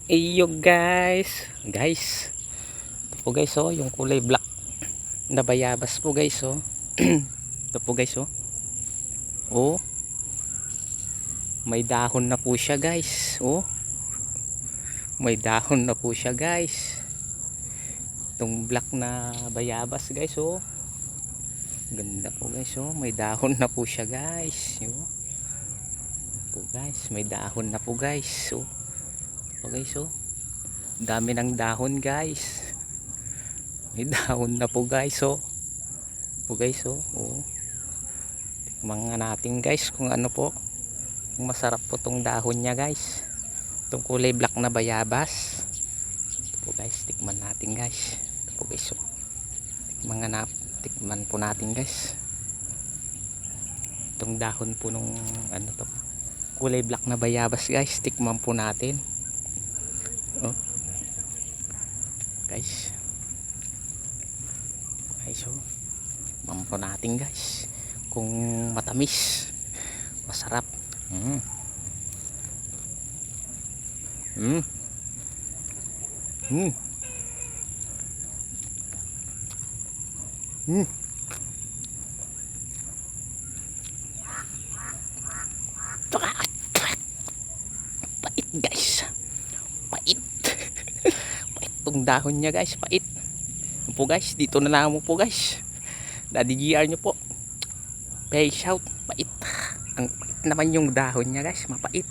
Iyo guys, ito po guys oh, yung kulay black na bayabas po guys oh. Ito po guys oh. Oh, may dahon na po siya guys. Oh, may dahon na po siya guys. Itong black na bayabas guys oh. Ganda po guys oh, may dahon na po siya guys. Oh. Po guys, may dahon na po guys. Oh. Oh guys oh, dami ng dahon guys, may dahon na po guys oh. Po guys oh, oh. Tikman nga natin guys kung ano po, kung masarap po tong dahon nya guys, itong kulay black na bayabas. Ito po guys, tikman natin guys. Ito po guys oh, tikman po natin guys itong dahon po nung ano to, kulay black na bayabas guys. Tikman po natin oh guys, so mampo natin guys kung matamis, masarap. Mm. Mm. Mm. Mm. Pait guys, pait. Pait tong dahon nya guys, pait. Yan po guys, dito na lang po guys. Daddy GR nyo po, pay shout. Pait, ang pait naman yung dahon nya guys, mapait.